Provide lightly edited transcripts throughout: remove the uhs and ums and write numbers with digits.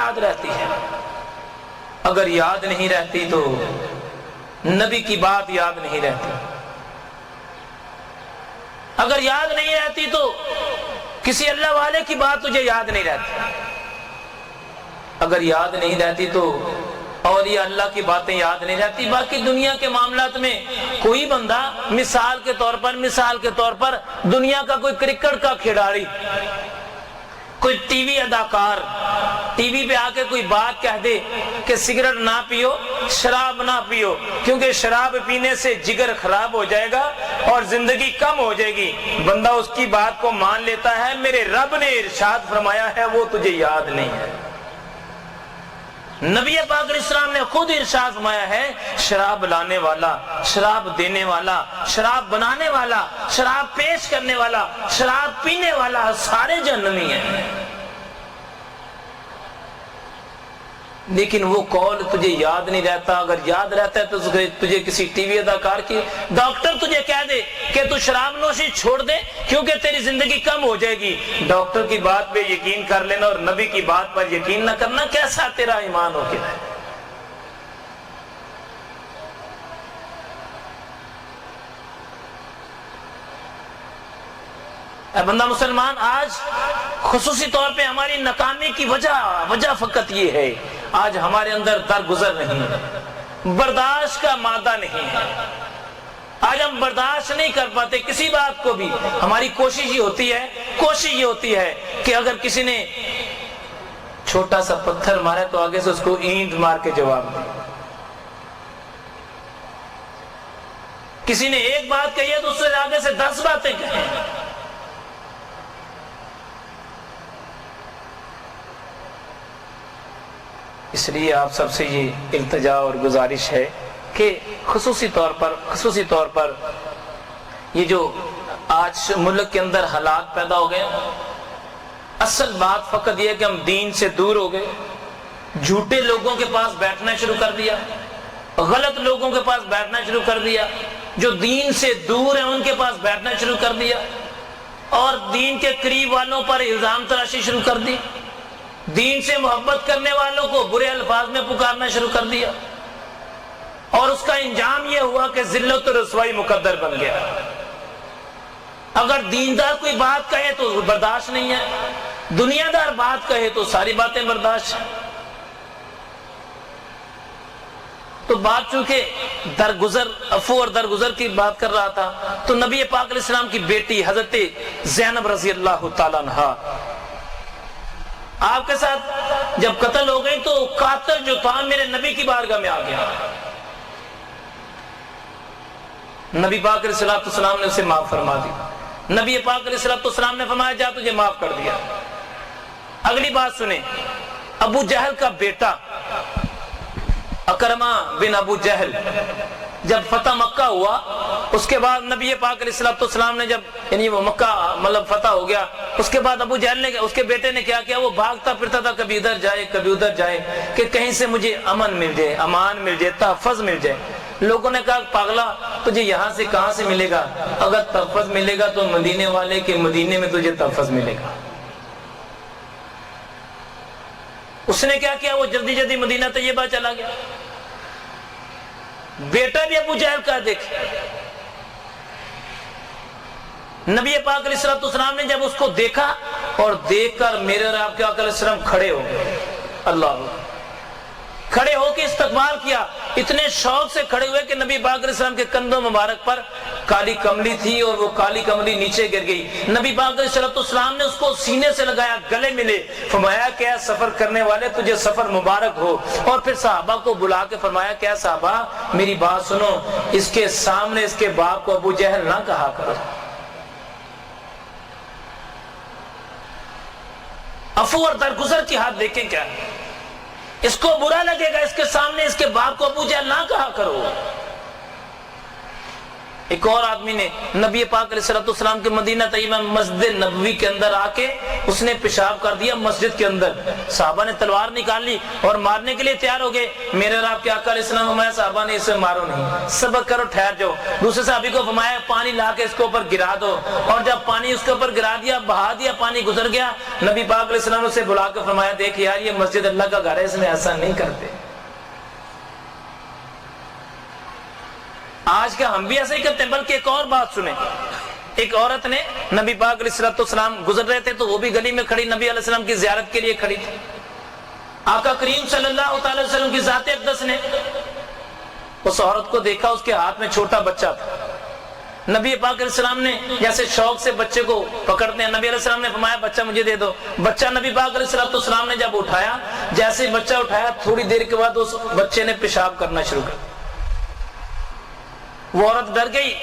یاد رہتی ہے، اگر یاد نہیں رہتی تو نبی کی بات یاد نہیں رہتی، اگر یاد نہیں رہتی تو کسی اللہ والے کی بات تجھے یاد نہیں رہتی، اگر یاد نہیں رہتی تو اولیاء اللہ کی باتیں یاد نہیں رہتی۔ باقی دنیا کے معاملات میں کوئی بندہ مثال کے طور پر دنیا کا کوئی کرکٹ کا کھلاڑی، کوئی ٹی وی اداکار ٹی وی پہ آ کے کوئی بات کہہ دے کہ سگریٹ نہ پیو، شراب نہ پیو، کیونکہ شراب پینے سے جگر خراب ہو جائے گا اور زندگی کم ہو جائے گی، بندہ اس کی بات کو مان لیتا ہے، میرے رب نے ارشاد فرمایا ہے وہ تجھے یاد نہیں ہے۔ نبی پاک علیہ السلام نے خود ارشاد فرمایا ہے، شراب لانے والا، شراب دینے والا، شراب بنانے والا، شراب پیش کرنے والا، شراب پینے والا سارے جہنمی ہیں، لیکن وہ قول تجھے یاد نہیں رہتا۔ اگر یاد رہتا ہے تو تجھے کسی ٹی وی اداکار کی ڈاکٹر تجھے کہہ دے کہ تو شراب نوشی چھوڑ دے کیونکہ تیری زندگی کم ہو جائے گی، ڈاکٹر کی بات پہ یقین کر لینا اور نبی کی بات پر یقین نہ کرنا، کیسا تیرا ایمان ہو کے ہے؟ اے بندہ مسلمان، آج خصوصی طور پہ ہماری ناکامی کی وجہ فقط یہ ہے، آج ہمارے اندر درگزر نہیں ہے، برداشت کا مادہ نہیں ہے، آج ہم برداشت نہیں کر پاتے کسی بات کو بھی۔ ہماری کوشش یہ ہوتی ہے کہ اگر کسی نے چھوٹا سا پتھر مارا تو آگے سے اس کو اینٹ مار کے جواب دے، کسی نے ایک بات کہی ہے تو اس سے آگے سے 10 باتیں کہیں۔ اس لیے آپ سب سے یہ التجا اور گزارش ہے کہ خصوصی طور پر یہ جو آج ملک کے اندر حالات پیدا ہو گئے، اصل بات فقط یہ ہے کہ ہم دین سے دور ہو گئے، جھوٹے لوگوں کے پاس بیٹھنا شروع کر دیا، غلط لوگوں کے پاس بیٹھنا شروع کر دیا، جو دین سے دور ہیں ان کے پاس بیٹھنا شروع کر دیا، اور دین کے قریب والوں پر الزام تراشی شروع کر دی، دین سے محبت کرنے والوں کو برے الفاظ میں پکارنا شروع کر دیا، اور اس کا انجام یہ ہوا کہ ذلت و رسوائی مقدر بن گیا۔ اگر دیندار کوئی بات کہے تو برداشت نہیں ہے، دنیا دار بات کہے تو ساری باتیں برداشت ہیں۔ تو بات چونکہ عفو اور درگزر کی بات کر رہا تھا، تو نبی پاک علیہ السلام کی بیٹی حضرت زینب رضی اللہ تعالیٰ عنہا آپ کے ساتھ جب قتل ہو گئی تو قاتل جو تھا میرے نبی کی بارگاہ میں آ گیا، نبی پاک علیہ السلام نے اسے معاف فرما دی، نبی پاک علیہ السلام نے فرمایا جا تجھے معاف کر دیا۔ اگلی بات سنیں، ابو جہل کا بیٹا اکرمہ بن ابو جہل جب فتح مکہ ہوا، اس کے بعد نبی پاک علیہ السلام نے جب یعنی وہ مکہ فتح ہو گیا، اس کے بعد ابو جہل نے اس کے بیٹے نے کیا کیا، وہ بھاگتا پھرتا تھا، کبھی ادھر جائے کبھی ادھر جائے کہ کہیں سے مجھے امن مل جائے، امان مل جائے، تحفظ مل جائے۔ لوگوں نے کہا پاگلا تجھے یہاں سے کہاں سے ملے گا، اگر تحفظ ملے گا تو مدینے والے کے مدینے میں تجھے تحفظ ملے گا۔ اس نے کیا کیا، وہ جلدی مدینہ طیبہ چلا گیا۔ بیٹا بھی ابو جہل کا دیکھے، نبی پاک علیہ السلام نے جب اس کو دیکھا اور دیکھ کر میرے اور آپ کے آقا علیہ السلام کھڑے ہو گئے، اللہ کھڑے ہو کے استقبال کیا، اتنے شوق سے کھڑے ہوئے کہ نبی پاک علیہ السلام کے کندھوں مبارک پر کالی کملی تھی اور وہ کالی کملی نیچے گر گئی۔ نبی پاک علیہ السلام نے اس کو سینے سے لگایا، گلے ملے، فرمایا کہ اے سفر کرنے والے تجھے سفر مبارک ہو، اور پھر صحابہ کو بلا کے فرمایا کہ اے صحابہ میری بات سنو، اس کے سامنے اس کے باپ کو ابو جہل نہ کہا کرو۔ عفو اور درگزر کی حد دیکھیں کیا ہے، اس کو برا لگے گا، اس کے سامنے اس کے باپ کو ابو جہل نہ کہا کرو۔ ایک اور آدمی نے نبی پاک علیہ السلام کے مدینہ طیبہ مسجد نبوی کے اندر آ کے اس نے پیشاب کر دیا مسجد کے اندر. صحابہ نے تلوار نکال لی اور مارنے کے لیے تیار ہو گئے. میرے اور آپ کے آقا علیہ السلام فرمایا صحابہ نے اسے مارو نہیں, صبر کرو, ٹھہر جاؤ. دوسرے صحابی کو فرمایا پانی لا کے اس کے اوپر گرا دو, اور جب پانی اس کے اوپر گرا دیا, بہا دیا, پانی گزر گیا. نبی پاک علیہ السلام نے اسے بلا کے فرمایا دیکھ یار یہ مسجد اللہ کا گھر ہے, اس میں ایسا نہیں کرتے. آج کا ہم بھی ایسے ہی کرتے ہیں. بلکہ ایک اور بات سنیں, ایک عورت نے نبی پاک علیہ السلام گزر رہے تھے تو وہ بھی گلی میں کھڑی نبی علیہ السلام کی زیارت کے لیے کھڑی تھی. آقا کریم صلی اللہ تعالی وسلم کی ذات اقدس نے اس عورت کو دیکھا, اس کے ہاتھ میں چھوٹا بچہ تھا. نبی پاک علیہ السلام نے جیسے شوق سے بچے کو پکڑتے ہیں, نبی علیہ السلام نے فرمایا بچہ مجھے دے دو. بچہ نبی پاک علیہ السلام نے جب اٹھایا, جیسے بچہ اٹھایا تھوڑی دیر کے بعد اس بچے نے پیشاب کرنا شروع کر. وہ عورت ڈر گئی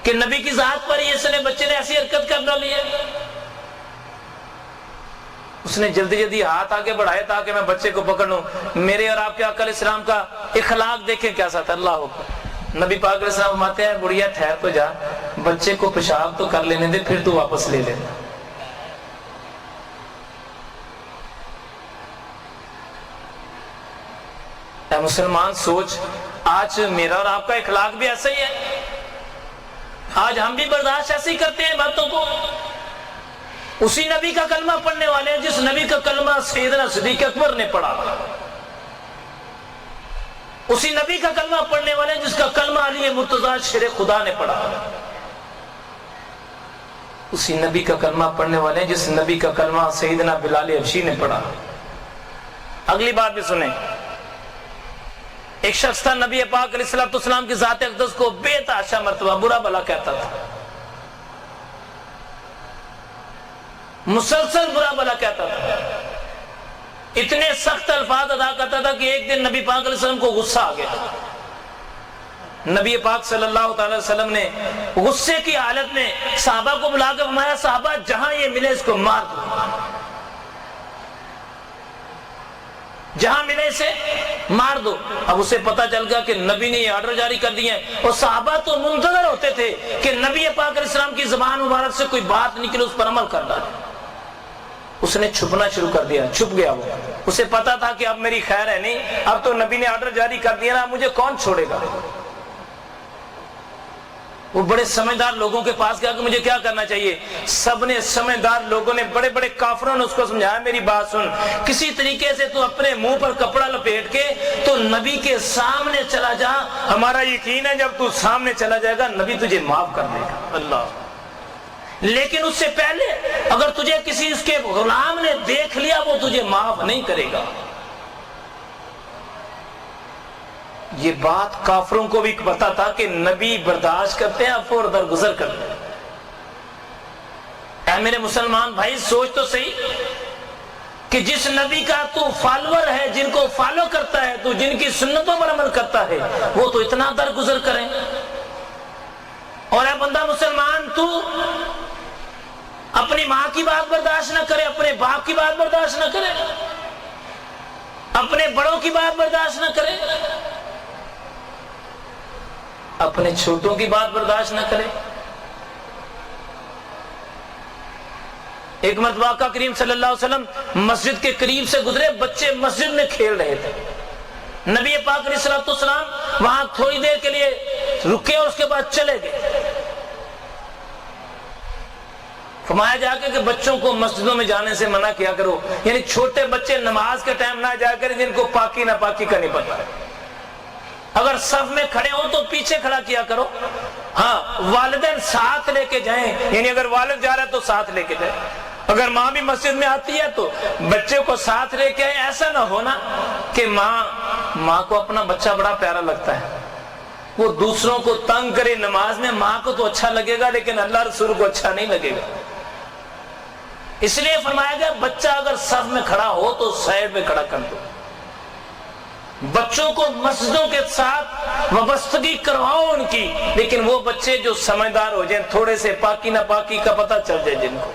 کہ نبی کی ذات پر ہی اس نے بچے نے ایسی حرکت کر ڈالی ہے. اس نے جلدی جلدی ہاتھ آگے بڑھائے تاکہ میں بچے کو پکڑ لوں. میرے اور آپ کے آقا علیہ السلام کا اخلاق دیکھیں کیسا تھا. اللہ اکبر. نبی پاک علیہ السلام فرماتے ہیں بڑھیا ٹھہر تو جا, بچے کو پیشاب تو کر لینے دے, پھر تو واپس لے لینا. اے مسلمان سوچ, آج میرا اور آپ کا اخلاق بھی ایسا ہی ہے. آج ہم بھی برداشت ایسے ہی کرتے ہیں باتوں کو. اسی نبی کا کلمہ پڑھنے والے ہیں جس نبی کا کلمہ سیدنا صدیق اکبر نے پڑھا. اسی نبی کا کلمہ پڑھنے والے ہیں جس کا کلمہ علی مرتضیٰ شیر خدا نے پڑھا. اسی نبی کا کلمہ پڑھنے والے ہیں جس نبی کا کلمہ سیدنا بلال حبشی نے پڑھا. اگلی بات بھی سنیں. ایک شخص تھا نبی پاک علیہ السلام کی ذات اقدس کو بے تحاشا مرتبہ برا بھلا کہتا تھا, مسلسل برا بھلا کہتا تھا. اتنے سخت الفاظ ادا کرتا تھا کہ ایک دن نبی پاک علیہ السلام کو غصہ آ گیا. نبی پاک صلی اللہ تعالی وسلم نے غصے کی حالت میں صحابہ کو بلا کے فرمایا صحابہ جہاں یہ ملے اس کو مار دو, جہاں ملے اسے مار دو. اب اسے پتا چل گیا کہ نبی نے یہ آرڈر جاری کر دیا ہے, اور صحابہ تو منتظر ہوتے تھے کہ نبی پاک علیہ السلام کی زبان مبارک سے کوئی بات نکلے, اس پر عمل کر ڈالے. اس نے چھپنا شروع کر دیا, چھپ گیا. وہ اسے پتا تھا کہ اب میری خیر ہے نہیں, اب تو نبی نے آرڈر جاری کر دیا نا, مجھے کون چھوڑے گا. وہ بڑے سمجھدار لوگوں کے پاس گیا کہ مجھے کیا کرنا چاہیے. سب نے سمجھدار لوگوں نے, بڑے بڑے کافروں نے اس کو سمجھایا میری بات سن, کسی طریقے سے تو اپنے منہ پر کپڑا لپیٹ کے تو نبی کے سامنے چلا جا, ہمارا یقین ہے جب تو سامنے چلا جائے گا نبی تجھے معاف کر دے گا. اللہ. لیکن اس سے پہلے اگر تجھے کسی اس کے غلام نے دیکھ لیا وہ تجھے معاف نہیں کرے گا. یہ بات کافروں کو بھی پتا تھا کہ نبی برداشت کرتے ہیں, افور درگزر کرتے ہیں. اے میرے مسلمان بھائی سوچ تو صحیح کہ جس نبی کا تو فالوور ہے, جن کو فالو کرتا ہے تو, جن کی سنتوں پر عمل کرتا ہے, وہ تو اتنا درگزر کریں. اور اے بندہ مسلمان تو اپنی ماں کی بات برداشت نہ کرے, اپنے باپ کی بات برداشت نہ کرے, اپنے بڑوں کی بات برداشت نہ کرے, اپنے چھوٹوں کی بات برداشت نہ کرے. ایک مرتبہ آقا کریم صلی اللہ علیہ وسلم مسجد کے قریب سے گزرے, بچے مسجد میں کھیل رہے تھے. نبی پاک علیہ السلام وہاں تھوڑی دیر کے لیے رکے اور اس کے بعد چلے گئے. فرمایا جا کے کہ بچوں کو مسجدوں میں جانے سے منع کیا کرو, یعنی چھوٹے بچے نماز کے ٹائم نہ جا کر جن کو پاکی نہ پاکی کا نہیں پتا. اگر صف میں کھڑے ہو تو پیچھے کھڑا کیا کرو. ہاں والدین ساتھ لے کے جائیں, یعنی اگر والد جا رہا ہے تو ساتھ لے کے جائیں. اگر ماں بھی مسجد میں آتی ہے تو بچے کو ساتھ لے کے آئے. ایسا نہ ہونا کہ ماں کو اپنا بچہ بڑا پیارا لگتا ہے, وہ دوسروں کو تنگ کرے نماز میں. ماں کو تو اچھا لگے گا لیکن اللہ رسول کو اچھا نہیں لگے گا. اس لیے فرمایا گیا بچہ اگر صف میں کھڑا ہو تو سائڈ میں کھڑا کر دو. بچوں کو مسجدوں کے ساتھ وابستگی کرواؤ ان کی, لیکن وہ بچے جو سمجھدار ہو جائیں, تھوڑے سے پاکی نہ پاکی کا پتہ چل جائے جن کو.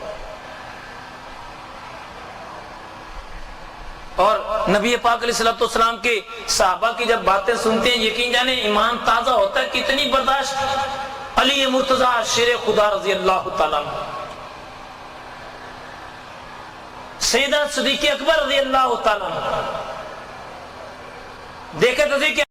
اور نبی پاک علیہ الصلوۃ والسلام کے صحابہ کی جب باتیں سنتے ہیں یقین جانے ایمان تازہ ہوتا ہے. کتنی برداشت. علی مرتضیٰ شیر خدا رضی اللہ تعالیٰ عنہ، سیدہ صدیق اکبر رضی اللہ تعالیٰ عنہ. دیکھے تو کہ